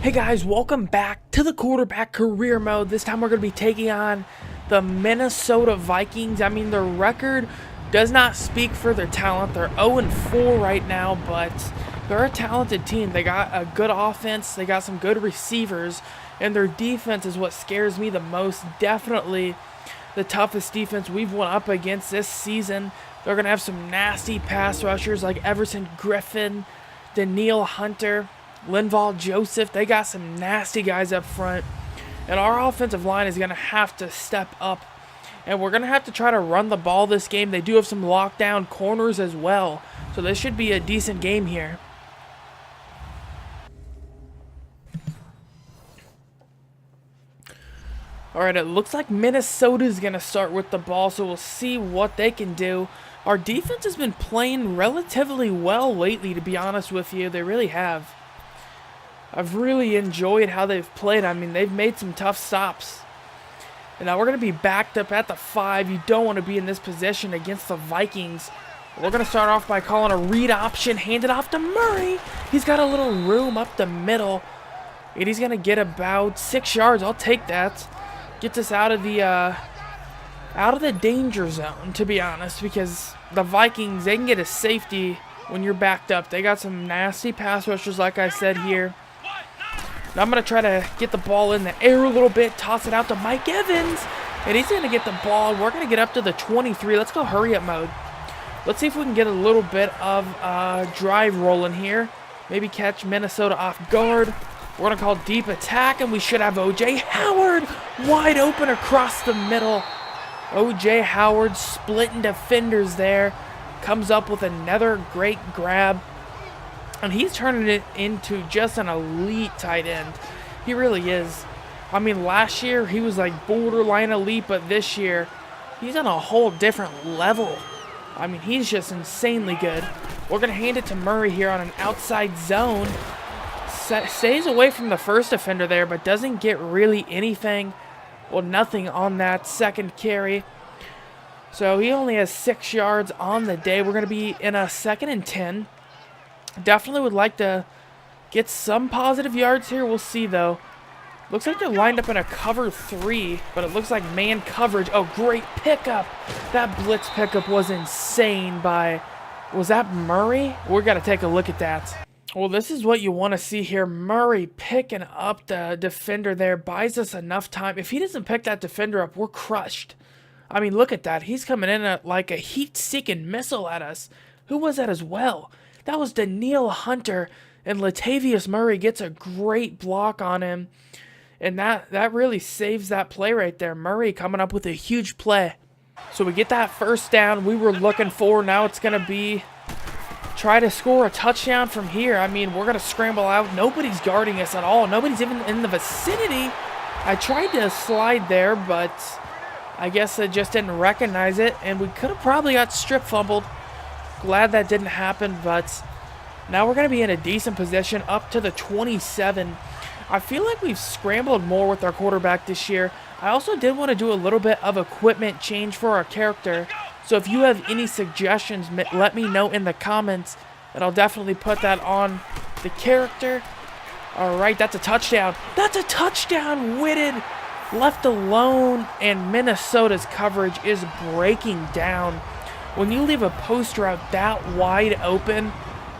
Hey guys, welcome back to the quarterback career mode. This time we're going to be taking on the Minnesota Vikings. I mean, their record does not speak for their talent. They're 0-4 right now, but they're a talented team. They got a good offense, they got some good receivers, and their defense is what scares me the most. Definitely the toughest defense we've went up against this season. They're going to have some nasty pass rushers like Everson Griffin, Danielle Hunter, Linval Joseph. They got some nasty guys up front, and our offensive line is going to have to step up, and we're going to have to try to run the ball this game. They do have some lockdown corners as well, so this should be a decent game here. Alright, it looks like Minnesota is going to start with the ball, so we'll see what they can do. Our defense has been playing relatively well lately, to be honest with you. They really have. I've really enjoyed how they've played. I mean, they've made some tough stops. And now we're going to be backed up at the 5. You don't want to be in this position against the Vikings. We're going to start off by calling a read option. Hand it off to Murray. He's got a little room up the middle. And he's going to get about 6 yards. I'll take that. Gets us out of the danger zone, to be honest. Because the Vikings, they can get a safety when you're backed up. They got some nasty pass rushers, like I said here. Now I'm going to try to get the ball in the air a little bit, toss it out to Mike Evans, and he's going to get the ball. We're going to get up to the 23. Let's go hurry-up mode. Let's see if we can get a little bit of drive rolling here. Maybe catch Minnesota off guard. We're going to call deep attack, and we should have O.J. Howard wide open across the middle. O.J. Howard splitting defenders there. Comes up with another great grab. And he's turning it into just an elite tight end. He really is. I mean, last year he was like borderline elite, but this year he's on a whole different level. I mean, he's just insanely good. We're going to hand it to Murray here on an outside zone. Stays away from the first defender there, but doesn't get really anything. Well, nothing on that second carry. So he only has 6 yards on the day. We're going to be in a 2nd and 10. Definitely would like to get some positive yards here. We'll see, though. Looks like they're lined up in a cover 3, but it looks like man coverage. Oh, great pickup. That blitz pickup was insane by... Was that Murray? We're got to take a look at that. Well, this is what you want to see here. Murray picking up the defender there. Buys us enough time. If he doesn't pick that defender up, we're crushed. I mean, look at that. He's coming in like a heat-seeking missile at us. Who was that as well? That was Danielle Hunter, and Latavius Murray gets a great block on him. And that really saves that play right there. Murray coming up with a huge play. So we get that first down we were looking for. Now it's going to be try to score a touchdown from here. I mean, we're going to scramble out. Nobody's guarding us at all. Nobody's even in the vicinity. I tried to slide there, but I guess I just didn't recognize it. And we could have probably got strip fumbled. Glad that didn't happen, but now we're going to be in a decent position up to the 27. I feel like we've scrambled more with our quarterback this year. I also did want to do a little bit of equipment change for our character. So if you have any suggestions, let me know in the comments, and I'll definitely put that on the character. All right, that's a touchdown. That's a touchdown, Whitted. Left alone, and Minnesota's coverage is breaking down. When you leave a post route that wide open,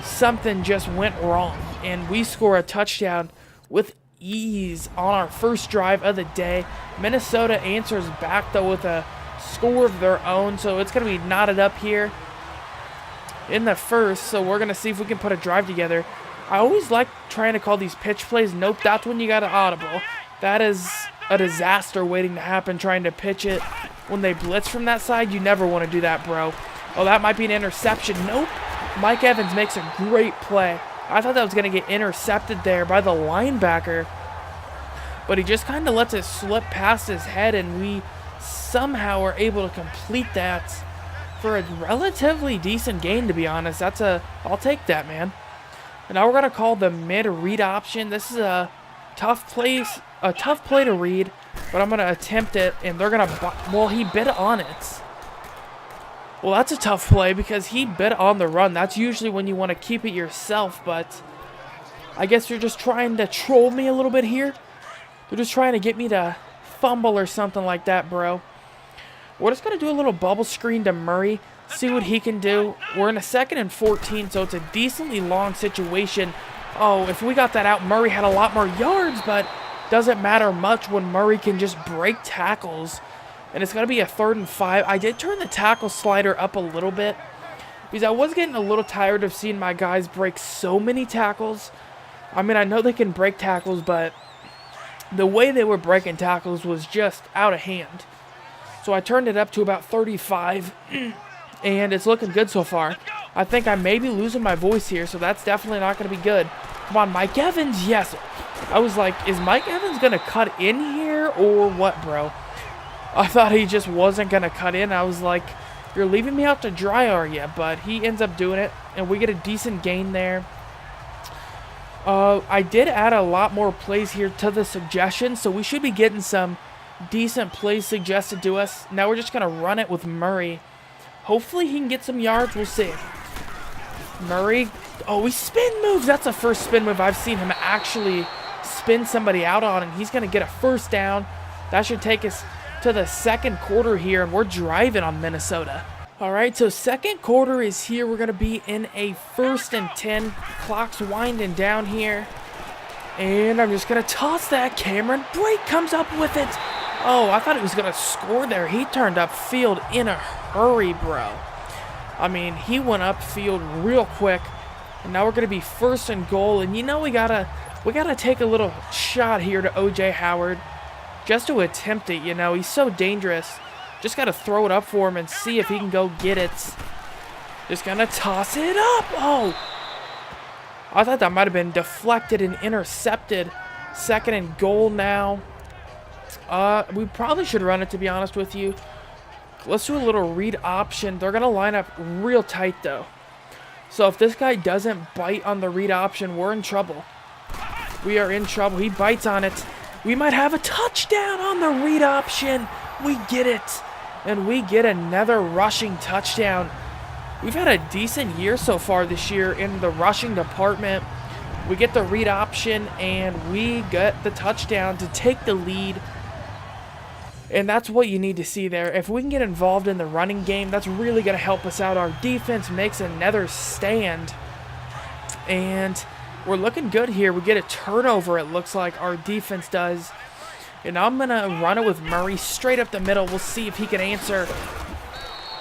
something just went wrong. And we score a touchdown with ease on our first drive of the day. Minnesota answers back, though, with a score of their own. So it's going to be knotted up here in the first. So we're going to see if we can put a drive together. I always like trying to call these pitch plays. Nope, that's when you got an audible. That is a disaster waiting to happen, trying to pitch it. When they blitz from that side, you never want to do that, bro. Oh, that might be an interception. Nope. Mike Evans makes a great play. I thought that was going to get intercepted there by the linebacker. But he just kind of lets it slip past his head, and we somehow are able to complete that for a relatively decent gain, to be honest. I'll take that, man. And now we're going to call the mid-read option. This is a tough play to read, but I'm going to attempt it, and they're going to... Well, he bit on it. Well, that's a tough play because he bit on the run. That's usually when you want to keep it yourself, but I guess they're just trying to troll me a little bit here. They're just trying to get me to fumble or something like that, bro. We're just going to do a little bubble screen to Murray, see what he can do. We're in a 2nd and 14, so it's a decently long situation. Oh, if we got that out, Murray had a lot more yards, but doesn't matter much when Murray can just break tackles. And it's going to be a 3rd and 5. I did turn the tackle slider up a little bit because I was getting a little tired of seeing my guys break so many tackles. I mean, I know they can break tackles, but the way they were breaking tackles was just out of hand. So I turned it up to about 35, and it's looking good so far. I think I may be losing my voice here, so that's definitely not going to be good. Come on, Mike Evans, yes. I was like, is Mike Evans going to cut in here or what, bro? I thought he just wasn't going to cut in. I was like, you're leaving me out to dry, are you? But he ends up doing it, and we get a decent gain there. I did add a lot more plays here to the suggestions, so we should be getting some decent plays suggested to us. Now we're just going to run it with Murray. Hopefully he can get some yards. We'll see. Murray. Oh, he spin moves. That's the first spin move I've seen him actually spin somebody out on, and he's going to get a 1st down. That should take us to the 2nd quarter here, and we're driving on Minnesota. All right, so 2nd quarter is here. We're going to be in a 1st and 10. Clock's winding down here. And I'm just going to toss that. Cameron Brake comes up with it. Oh, I thought he was going to score there. He turned upfield in a hurry, bro. I mean, he went upfield real quick. And now we're going to be 1st and goal. And you know we gotta take a little shot here to O.J. Howard. Just to attempt it, you know. He's so dangerous. Just got to throw it up for him and see if he can go get it. Just going to toss it up. Oh. I thought that might have been deflected and intercepted. 2nd and goal now. We probably should run it, to be honest with you. Let's do a little read option. They're going to line up real tight, though. So if this guy doesn't bite on the read option, we're in trouble. We are in trouble. He bites on it. We might have a touchdown on the read option. We get it. And we get another rushing touchdown. We've had a decent year so far this year in the rushing department. We get the read option, and we get the touchdown to take the lead. And that's what you need to see there. If we can get involved in the running game, that's really going to help us out. Our defense makes another stand. And we're looking good here. We get a turnover, it looks like our defense does. And I'm going to run it with Murray straight up the middle. We'll see if he can answer.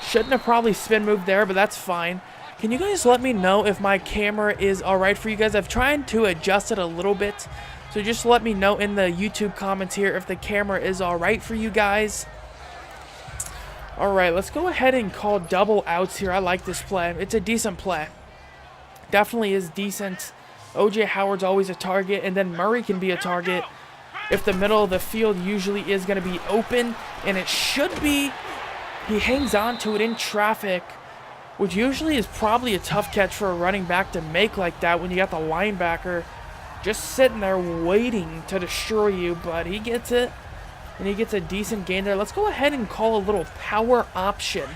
Shouldn't have probably spin moved there, but that's fine. Can you guys let me know if my camera is alright for you guys? I've tried to adjust it a little bit. So just let me know in the YouTube comments here if the camera is alright for you guys. Alright, let's go ahead and call double outs here. I like this play. It's a decent play. Definitely is decent. O.J. Howard's always a target, and then Murray can be a target if the middle of the field usually is going to be open, and it should be. He hangs on to it in traffic, which usually is probably a tough catch for a running back to make like that when you got the linebacker just sitting there waiting to destroy you, but he gets it, and he gets a decent gain there. Let's go ahead and call a little power option.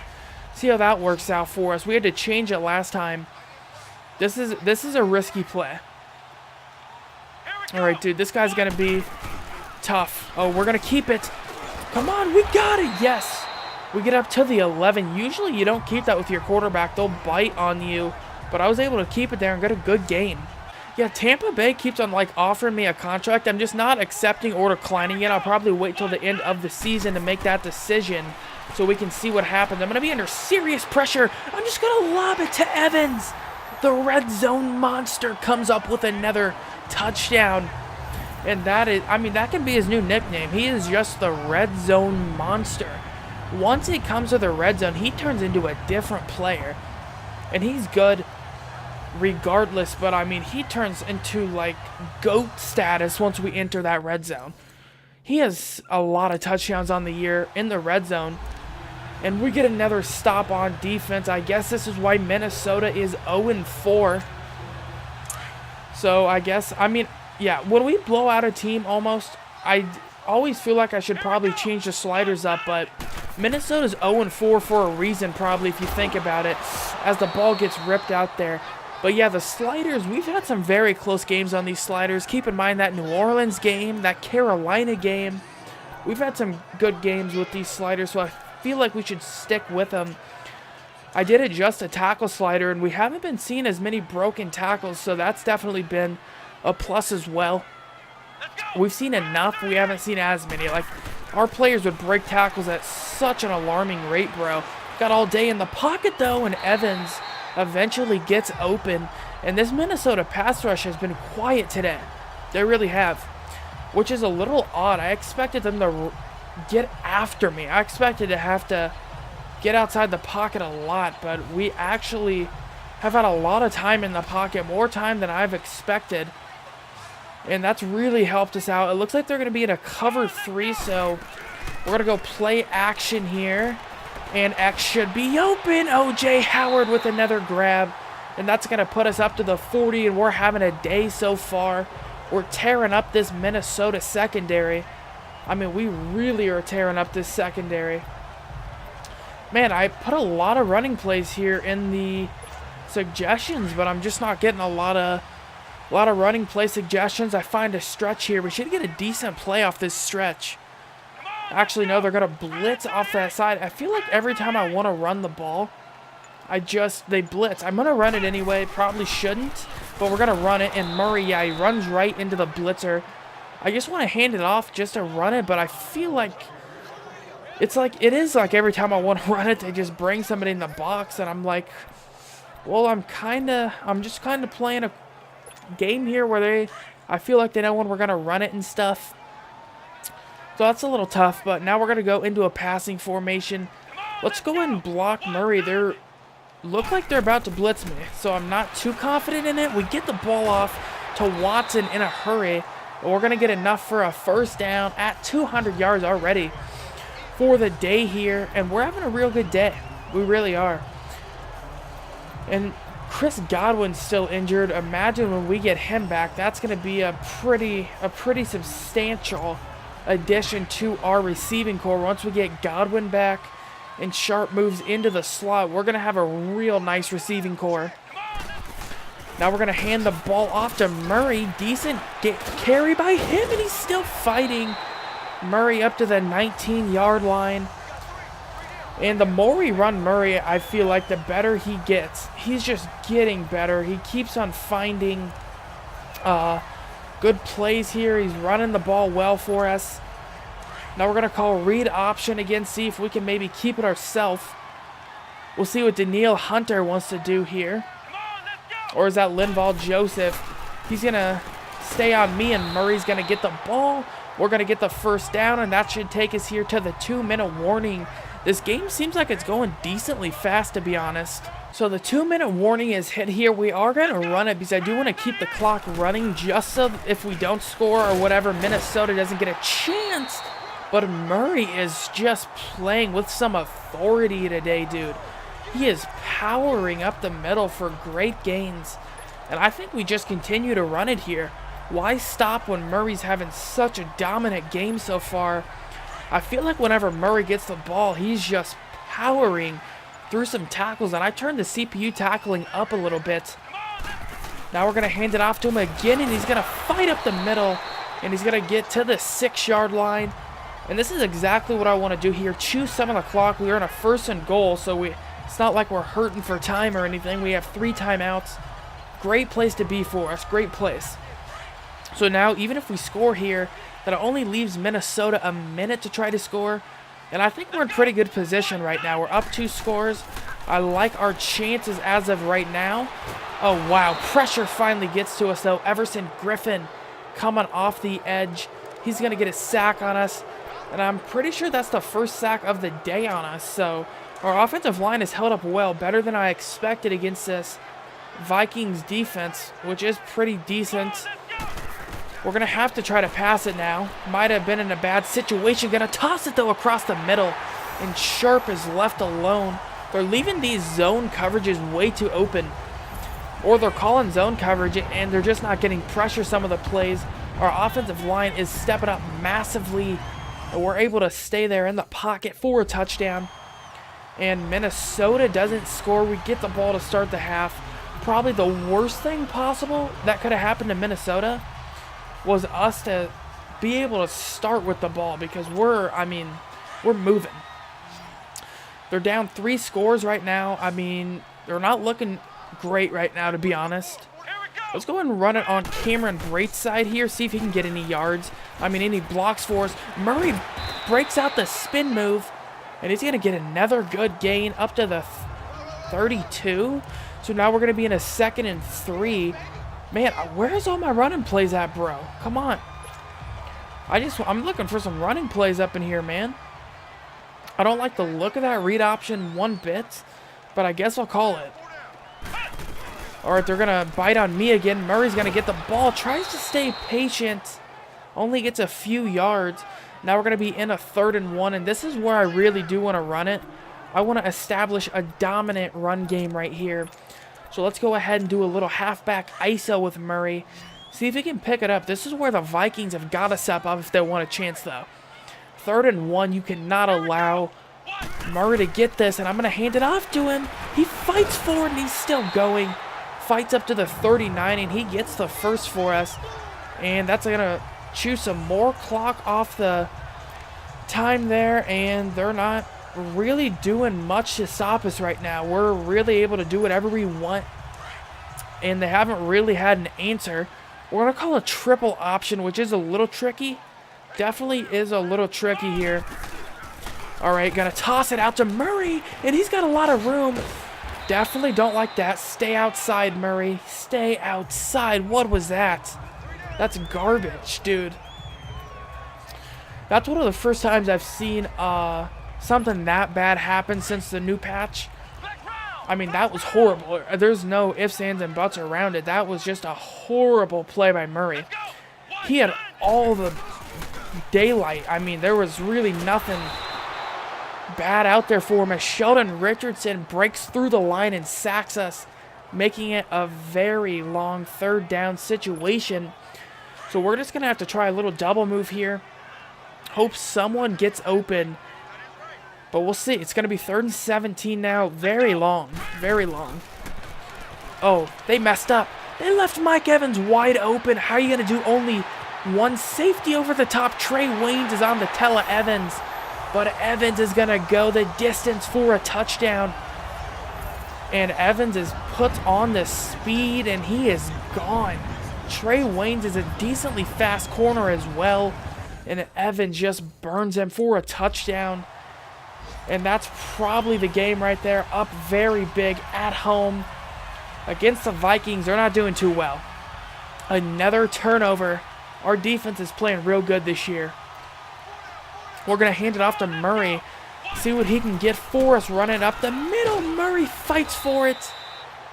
See how that works out for us. We had to change it last time. This is a risky play. All right, dude, this guy's going to be tough. Oh, we're going to keep it. Come on, we got it. Yes. We get up to the 11. Usually you don't keep that with your quarterback. They'll bite on you. But I was able to keep it there and get a good gain. Yeah, Tampa Bay keeps on, like, offering me a contract. I'm just not accepting or declining it. I'll probably wait till the end of the season to make that decision so we can see what happens. I'm going to be under serious pressure. I'm just going to lob it to Evans. The red zone monster comes up with another touchdown. And that is, I mean, that can be his new nickname. He is just the red zone monster. Once it comes to the red zone, he turns into a different player. And he's good regardless, but I mean, he turns into like GOAT status once we enter that red zone. He has a lot of touchdowns on the year in the red zone. And we get another stop on defense. I guess this is why Minnesota is 0-4. So I guess, I mean, yeah, when we blow out a team almost, I always feel like I should probably change the sliders up, but Minnesota's 0-4 for a reason probably if you think about it, as the ball gets ripped out there. But yeah, the sliders, we've had some very close games on these sliders. Keep in mind that New Orleans game, that Carolina game. We've had some good games with these sliders, so I feel like we should stick with them. I did adjust a tackle slider, and we haven't been seeing as many broken tackles, so that's definitely been a plus as well. We've seen enough. We haven't seen as many. Like, our players would break tackles at such an alarming rate, bro. Got all day in the pocket, though, and Evans eventually gets open. And this Minnesota pass rush has been quiet today. They really have, which is a little odd. I expected them to get after me. I expected to have to get outside the pocket a lot, but we actually have had a lot of time in the pocket, more time than I've expected. And that's really helped us out. It looks like they're going to be in a cover 3, so we're going to go play action here. And X should be open. O.J. Howard with another grab. And that's going to put us up to the 40, and we're having a day so far. We're tearing up this Minnesota secondary. I mean, we really are tearing up this secondary. Man, I put a lot of running plays here in the suggestions, but I'm just not getting a lot of running play suggestions. I find a stretch here. We should get a decent play off this stretch. Actually, no, they're going to blitz off that side. I feel like every time I want to run the ball, they blitz. I'm going to run it anyway. Probably shouldn't, but we're going to run it. And Murray, yeah, he runs right into the blitzer. I just want to hand it off just to run it, but I feel like it is like every time I want to run it, they just bring somebody in the box, and I'm like, well, I'm just kind of playing a game here where I feel like they know when we're going to run it and stuff. So that's a little tough, but now we're going to go into a passing formation. Let's go and block Murray. They look like they're about to blitz me, so I'm not too confident in it. We get the ball off to Watson in a hurry, and we're going to get enough for a first down at 200 yards already for the day here, and we're having a real good day. We really are. And Chris Godwin's still injured. Imagine when we get him back, that's going to be a pretty substantial addition to our receiving core. Once we get Godwin back and Sharp moves into the slot, we're going to have a real nice receiving core. Now we're going to hand the ball off to Murray. Decent carry by him, and he's still fighting Murray up to the 19-yard line. And the more we run Murray, I feel like the better he gets. He's just getting better. He keeps on finding good plays here. He's running the ball well for us. Now we're going to call read option again, see if we can maybe keep it ourselves. We'll see what Danielle Hunter wants to do here. Or is that Linval Joseph? He's going to stay on me, and Murray's going to get the ball. We're going to get the first down, and that should take us here to the 2-minute warning. This game seems like it's going decently fast, to be honest. So the 2-minute warning is hit here. We are going to run it because I do want to keep the clock running just so if we don't score or whatever, Minnesota doesn't get a chance. But Murray is just playing with some authority today, dude. He is powering up the middle for great gains. And I think we just continue to run it here. Why stop when Murray's having such a dominant game so far? I feel like whenever Murray gets the ball, he's just powering through some tackles. And I turned the CPU tackling up a little bit. Now we're going to hand it off to him again, and he's going to fight up the middle. And he's going to get to the 6-yard line. And this is exactly what I want to do here. Choose some of the clock. We are in a 1st and goal, so it's not like we're hurting for time or anything. We have 3 timeouts. Great place to be for us. Great place. So now, even if we score here, that only leaves Minnesota a minute to try to score. And I think we're in pretty good position right now. We're up 2 scores. I like our chances as of right now. Oh, wow. Pressure finally gets to us, though. Everson Griffin coming off the edge. He's going to get a sack on us. And I'm pretty sure that's the first sack of the day on us. So our offensive line has held up well, better than I expected against this Vikings defense, which is pretty decent. We're going to have to try to pass it now. Might have been in a bad situation. Going to toss it, though, across the middle. And Sharp is left alone. They're leaving these zone coverages way too open. Or they're calling zone coverage, and they're just not getting pressure some of the plays. Our offensive line is stepping up massively. And we're able to stay there in the pocket for a touchdown. And Minnesota doesn't score. We get the ball to start the half. probably the worst thing possible that could have happened to Minnesota was us to be able to start with the ball, because we're moving. They're down 3 scores right now. I mean, they're not looking great right now, to be honest. Let's go ahead and run it on Cameron Brate's side here, see if he can get any yards. Any blocks for us. Murray breaks out the spin move, and he's going to get another good gain up to the 32. So now we're going to be in a 2nd and 3. Man, where's all my running plays at, bro? Come on. I'm looking for some running plays up in here, man. I don't like the look of that read option one bit, but I guess I'll call it. All right, they're going to bite on me again. Murray's going to get the ball, tries to stay patient, only gets a few yards. Now we're going to be in a 3rd and 1, and this is where I really do want to run it. I want to establish a dominant run game right here. So let's go ahead and do a little halfback ISO with Murray. See if he can pick it up. This is where the Vikings have got to step up if they want a chance, though. 3rd and 1, you cannot allow Murray to get this, and I'm going to hand it off to him. He fights forward, and he's still going. Fights up to the 39, and he gets the first for us. And that's going to chew some more clock off the time there, and they're not really doing much to stop us right now. We're really able to do whatever we want, and they haven't really had an answer. We're going to call a triple option, which is a little tricky. Definitely is a little tricky here. All right, going to toss it out to Murray, and he's got a lot of room. Definitely don't like that. Stay outside, Murray. Stay outside. What was that? That's garbage, dude. That's one of the first times I've seen something that bad happen since the new patch. That was horrible. There's no ifs, ands, and buts around it. That was just a horrible play by Murray. He had all the daylight. There was really nothing bad out there for him, as Sheldon Richardson breaks through the line and sacks us, making it a very long 3rd down situation. So we're just going to have to try a little double move here. Hope someone gets open, but we'll see. It's going to be 3rd and 17 now. Very long. Very long. Oh, they messed up. They left Mike Evans wide open. How are you going to do only one safety over the top? Trey Waynes is on the Tella Evans, but Evans is going to go the distance for a touchdown. And Evans is put on the speed, and he is gone. Trey Waynes is a decently fast corner as well, and Evans just burns him for a touchdown. And that's probably the game right there. Up very big at home against the Vikings. They're not doing too well. Another turnover. Our defense is playing real good this year. We're going to hand it off to Murray. See what he can get for us. Run it up the middle. Murray fights for it.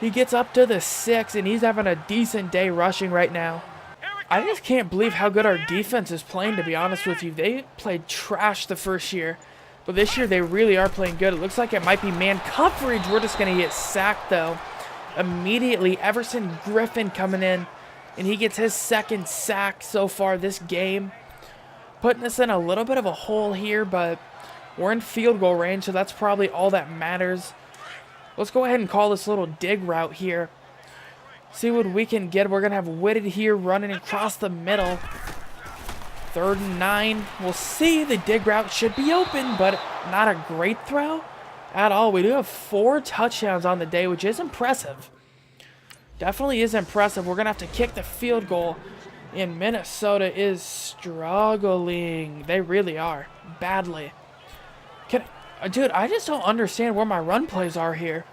He gets up to the 6, and he's having a decent day rushing right now. I just can't believe how good our defense is playing, to be honest with you. They played trash the first year, but this year they really are playing good. It looks like it might be man coverage. We're just going to get sacked, though. Immediately, Everson Griffin coming in, and he gets his 2nd sack so far this game. Putting us in a little bit of a hole here, but we're in field goal range, so that's probably all that matters. Let's go ahead and call this little dig route here. See what we can get. We're going to have Whitted here running across the middle. 3rd and 9. We'll see. The dig route should be open, but not a great throw at all. We do have 4 touchdowns on the day, which is impressive. Definitely is impressive. We're going to have to kick the field goal, and Minnesota is struggling. They really are. Badly. Dude, I just don't understand where my run plays are here.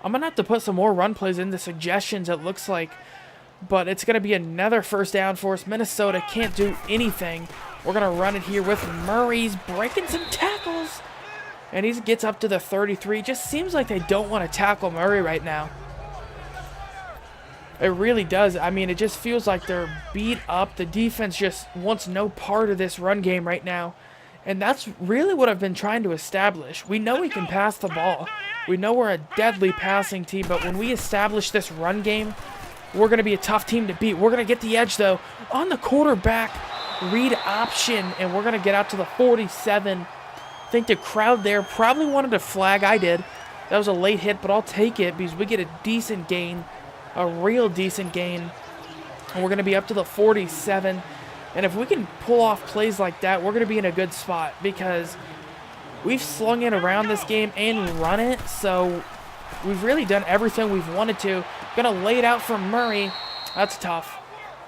I'm going to have to put some more run plays into suggestions, it looks like. But it's going to be another 1st down for us. Minnesota can't do anything. We're going to run it here with Murray's breaking some tackles. And he gets up to the 33. Just seems like they don't want to tackle Murray right now. It really does. It just feels like they're beat up. The defense just wants no part of this run game right now. And that's really what I've been trying to establish. We know we can pass the ball. We know we're a deadly passing team, but when we establish this run game, we're going to be a tough team to beat. We're going to get the edge, though, on the quarterback read option, and we're going to get out to the 47. I think the crowd there probably wanted a flag. I did. That was a late hit, but I'll take it because we get a decent gain, a real decent gain. And we're going to be up to the 47. And if we can pull off plays like that, we're going to be in a good spot because we've slung it around this game and run it. So we've really done everything we've wanted to. Going to lay it out for Murray. That's tough.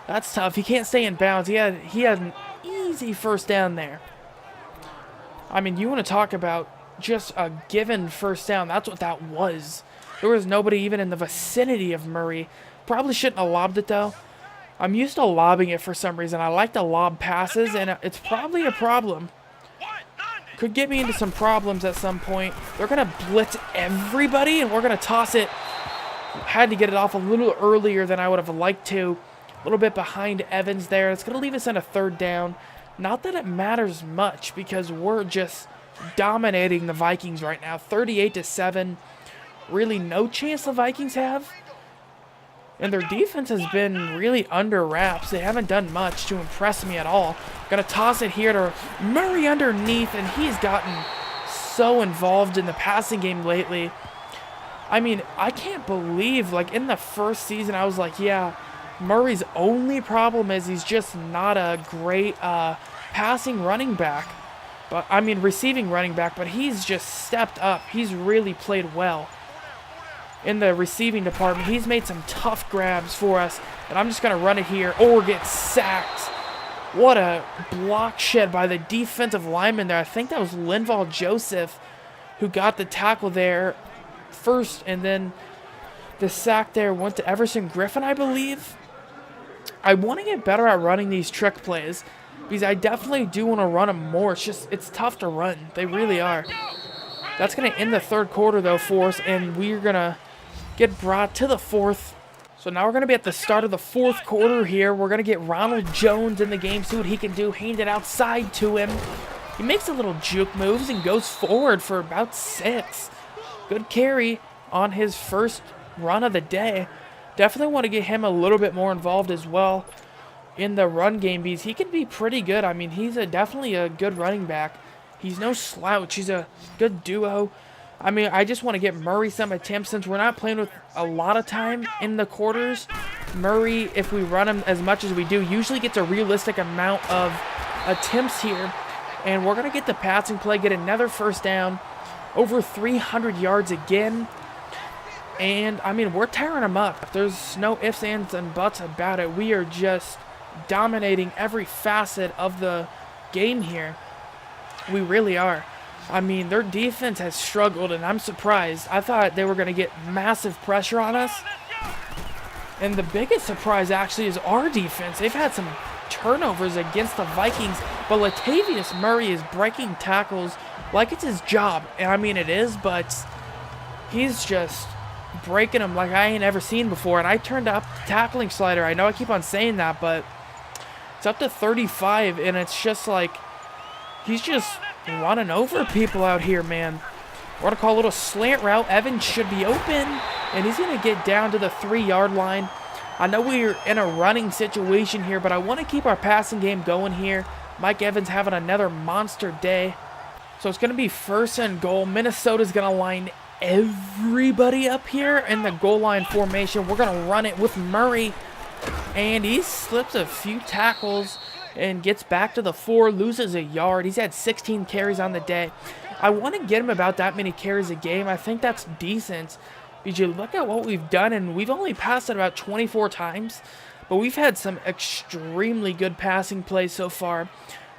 That's tough. He can't stay in bounds. He had an easy first down there. I mean, you want to talk about just a given first down. That's what that was. There was nobody even in the vicinity of Murray. Probably shouldn't have lobbed it, though. I'm used to lobbing it for some reason. I like to lob passes, and it's probably a problem. Could get me into some problems at some point. They're going to blitz everybody, and we're going to toss it. Had to get it off a little earlier than I would have liked to. A little bit behind Evans there. It's going to leave us in a third down. Not that it matters much because we're just dominating the Vikings right now. 38-7. Really no chance the Vikings have. And their defense has been really under wraps. They haven't done much to impress me at all. Gonna toss it here to Murray underneath, and he's gotten so involved in the passing game lately. I mean, I can't believe, like, in the first season, I was like, yeah, Murray's only problem is he's just not a great passing running back. But I mean, receiving running back, but he's just stepped up. He's really played well in the receiving department. He's made some tough grabs for us, and I'm just going to run it here or get sacked. What a block shed by the defensive lineman there. I think that was Linval Joseph who got the tackle there first, and then the sack there went to Everson Griffin, I believe. I want to get better at running these trick plays because I definitely do want to run them more. It's tough to run. They really are. That's going to end the third quarter, though, for us, and we're going to get brought to the fourth. So now we're going to be at the start of the fourth quarter here. We're going to get Ronald Jones in the game, see what he can do. Hand it outside to him. He makes a little juke moves and goes forward for about 6. Good carry on his first run of the day. Definitely want to get him a little bit more involved as well in the run game because he can be pretty good. I mean, he's definitely a good running back. He's no slouch. He's a good duo. I mean, I just want to get Murray some attempts since we're not playing with a lot of time in the quarters. Murray, if we run him as much as we do, usually gets a realistic amount of attempts here. And we're going to get the passing play, get another first down, over 300 yards again. And, I mean, we're tearing them up. There's no ifs, ands, and buts about it. We are just dominating every facet of the game here. We really are. I mean, their defense has struggled, and I'm surprised. I thought they were going to get massive pressure on us. And the biggest surprise, actually, is our defense. They've had some turnovers against the Vikings, but Latavius Murray is breaking tackles like it's his job. And, I mean, it is, but he's just breaking them like I ain't ever seen before. And I turned up the tackling slider. I know I keep on saying that, but it's up to 35, and it's just like he's just running over people out here, man. We're going to call a little slant route. Evans should be open, and he's going to get down to the 3-yard line. I know we're in a running situation here, but I want to keep our passing game going here. Mike Evans having another monster day. So it's going to be 1st and goal. Minnesota's going to line everybody up here in the goal line formation. We're going to run it with Murray, and he slips a few tackles and gets back to the 4, loses a yard. He's had 16 carries on the day. I want to get him about that many carries a game. I think that's decent because you look at what we've done, and we've only passed it about 24 times, but we've had some extremely good passing plays so far.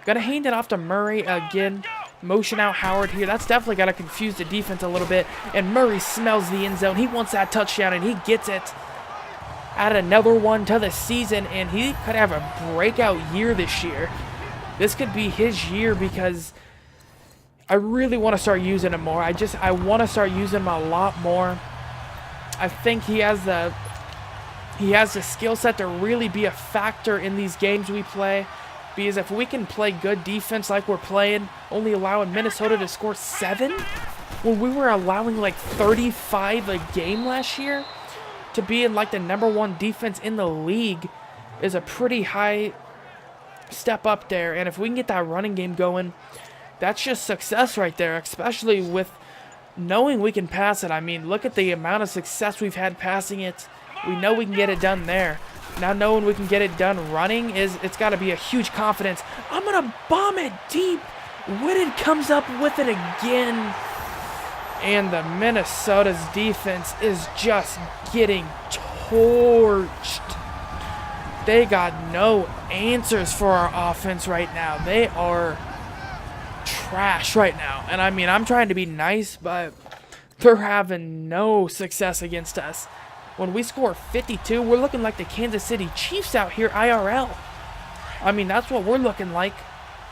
Going to hand it off to Murray again. Motion out Howard here. That's definitely got to confuse the defense a little bit, and Murray smells the end zone. He wants that touchdown, and he gets it. Added another one to the season, and he could have a breakout year this year. This could be his year because I really want to start using him more. I want to start using him a lot more. I think he has the skill set to really be a factor in these games we play. Because if we can play good defense like we're playing, only allowing Minnesota to score 7, when we were allowing like 35 a game last year, to be in like the #1 defense in the league is a pretty high step up there. And if we can get that running game going, that's just success right there, especially with knowing we can pass it. I mean, look at the amount of success we've had passing it. We know we can get it done there. Now knowing we can get it done running, it's got to be a huge confidence. I'm going to bomb it deep. Whitted comes up with it again. And the Minnesota's defense is just getting torched. They got no answers for our offense right now. They are trash right now. And I mean, I'm trying to be nice, but they're having no success against us. When we score 52, we're looking like the Kansas City Chiefs out here IRL. I mean, that's what we're looking like.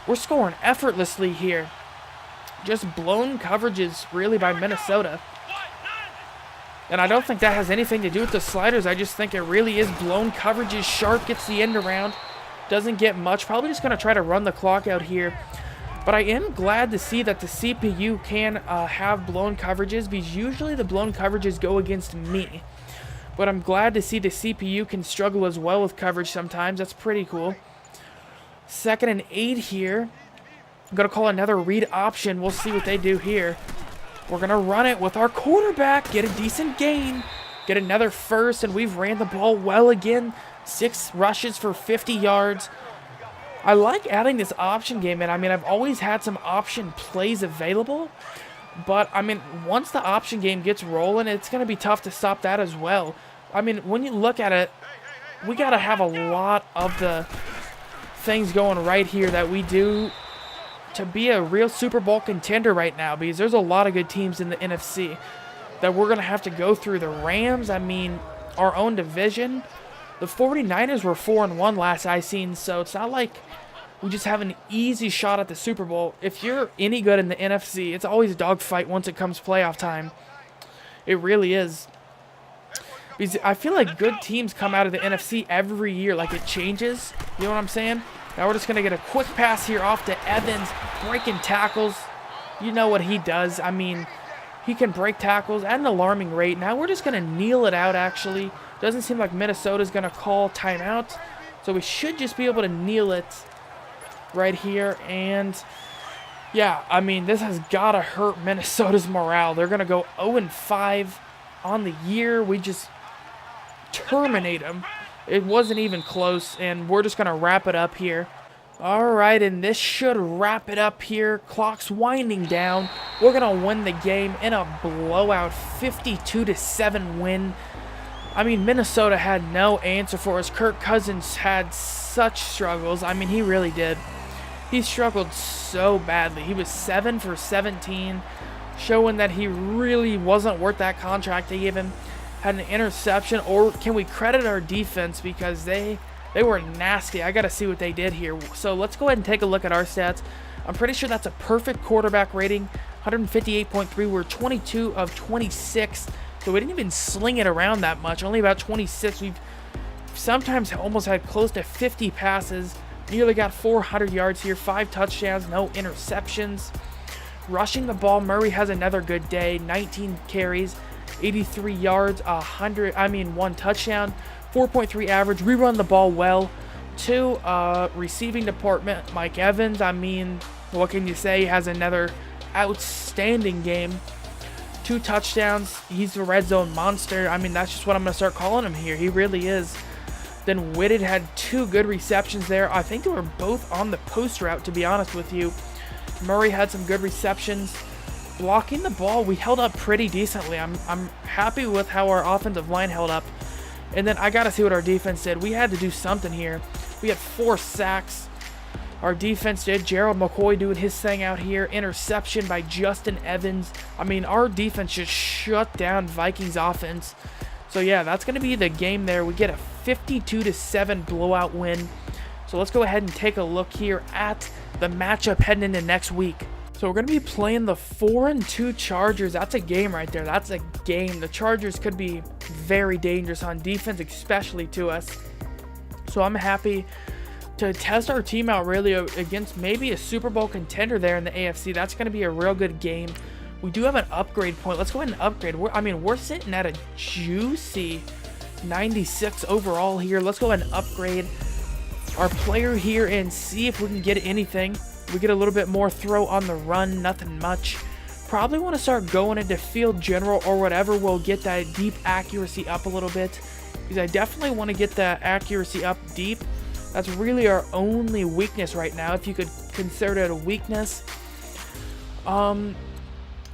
We're scoring effortlessly here. Just blown coverages, really, by Minnesota. And I don't think that has anything to do with the sliders. I just think it really is blown coverages. Sharp gets the end around. Doesn't get much. Probably just going to try to run the clock out here. But I am glad to see that the CPU can have blown coverages, because usually the blown coverages go against me. But I'm glad to see the CPU can struggle as well with coverage sometimes. That's pretty cool. 2nd and 8 here. I'm going to call another read option. We'll see what they do here. We're going to run it with our quarterback. Get a decent gain. Get another first, and we've ran the ball well again. 6 rushes for 50 yards. I like adding this option game in. I mean, I've always had some option plays available. But, I mean, once the option game gets rolling, it's going to be tough to stop that as well. I mean, when you look at it, we got to have a lot of the things going right here that we do to be a real Super Bowl contender right now, because there's a lot of good teams in the NFC that we're going to have to go through. The Rams, I mean, our own division. The 49ers were 4-1 last I seen, so it's not like we just have an easy shot at the Super Bowl. If you're any good in the NFC, it's always a dogfight once it comes playoff time. It really is. Because I feel like good teams come out of the NFC every year, like it changes. You know what I'm saying? Now we're just going to get a quick pass here off to Evans, breaking tackles. You know what he does. I mean, he can break tackles at an alarming rate. Now we're just going to kneel it out, actually. Doesn't seem like Minnesota's going to call timeout. So we should just be able to kneel it right here. And, yeah, I mean, this has got to hurt Minnesota's morale. They're going to go 0-5 on the year. We just terminate them. It wasn't even close, and we're just going to wrap it up here. All right, and this should wrap it up here. Clock's winding down. We're going to win the game in a blowout, 52-7 win. I mean, Minnesota had no answer for us. Kirk Cousins had such struggles. I mean, he really did. He struggled so badly. He was 7 for 17, showing that he really wasn't worth that contract they gave him. Had an interception, or can we credit our defense, because they were nasty. I got to see what they did here. So let's go ahead and take a look at our stats. I'm pretty sure that's a perfect quarterback rating, 158.3. We're 22 of 26, so we didn't even sling it around that much, only about 26. We've sometimes almost had close to 50 passes, nearly got 400 yards here, 5 touchdowns, no interceptions. Rushing the ball, Murray has another good day, 19 carries, 83 yards, 1 touchdown, 4.3 average. We run the ball well. 2, receiving department, Mike Evans. I mean, what can you say? He has another outstanding game. 2 touchdowns. He's the red zone monster. I mean, that's just what I'm going to start calling him here. He really is. Then Whitted had 2 good receptions there. I think they were both on the post route, to be honest with you. Murray had some good receptions. Blocking the ball, we held up pretty decently. I'm happy with how our offensive line held up. And then I got to see what our defense did. We had to do something here. We had 4 sacks. Our defense did. Gerald McCoy doing his thing out here. Interception by Justin Evans. I mean, our defense just shut down Vikings offense. So, yeah, that's going to be the game there. We get a 52-7 blowout win. So let's go ahead and take a look here at the matchup heading into next week. So we're going to be playing the 4-2 Chargers. That's a game right there. That's a game. The Chargers could be very dangerous on defense, especially to us. So I'm happy to test our team out really against maybe a Super Bowl contender there in the AFC. That's going to be a real good game. We do have an upgrade point. Let's go ahead and upgrade. We're sitting at a juicy 96 overall here. Let's go ahead and upgrade our player here and see if we can get anything. We get a little bit more throw on the run, nothing much. Probably want to start going into field general or whatever will get that deep accuracy up a little bit, because I definitely want to get that accuracy up deep. That's really our only weakness right now, if you could consider it a weakness.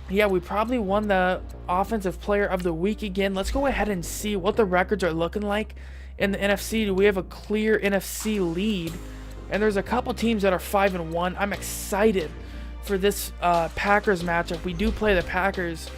Yeah, we probably won the Offensive Player of the Week again. Let's go ahead and see what the records are looking like in the NFC. Do we have a clear NFC lead? And there's a couple teams that are 5-1. I'm excited for this Packers matchup. We do play the Packers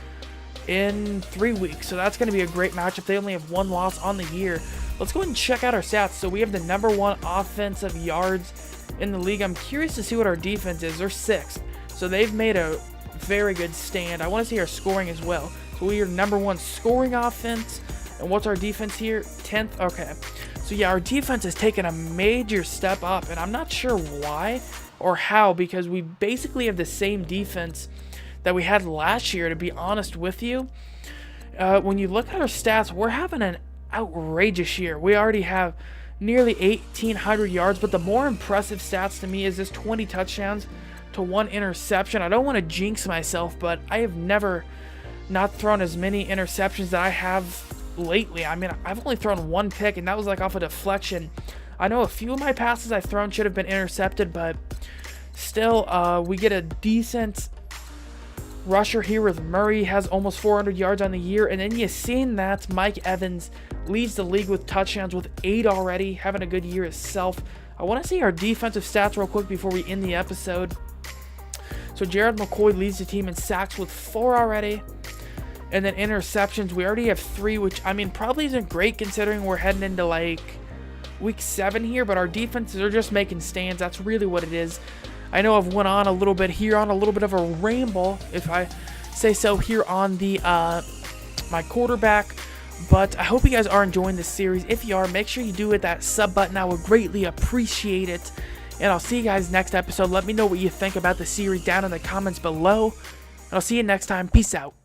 in 3 weeks, so that's going to be a great matchup. They only have 1 loss on the year. Let's go ahead and check out our stats. So we have the #1 offensive yards in the league. I'm curious to see what our defense is. They're 6th, so they've made a very good stand. I want to see our scoring as well. So we are #1 scoring offense. And what's our defense here? 10th. Okay. So yeah, our defense has taken a major step up, and I'm not sure why or how, because we basically have the same defense that we had last year, to be honest with you. When you look at our stats, we're having an outrageous year. We already have nearly 1,800 yards, but the more impressive stats to me is this 20 touchdowns to 1 interception. I don't want to jinx myself, but I have never not thrown as many interceptions that I have lately. I mean, I've only thrown 1 pick, and that was like off a deflection. I know a few of my passes I've thrown should have been intercepted, but still, we get a decent rusher here with Murray. Has almost 400 yards on the year, and then you seen that Mike Evans leads the league with touchdowns with 8 already, having a good year himself. I want to see our defensive stats real quick before we end the episode. So Jared McCoy leads the team in sacks with 4 already. And then interceptions, we already have 3, which, I mean, probably isn't great considering we're heading into, like, week 7 here. But our defenses are just making stands. That's really what it is. I know I've went on a little bit here on a little bit of a ramble, if I say so, here on the my quarterback. But I hope you guys are enjoying this series. If you are, make sure you do hit that sub button. I would greatly appreciate it. And I'll see you guys next episode. Let me know what you think about the series down in the comments below. And I'll see you next time. Peace out.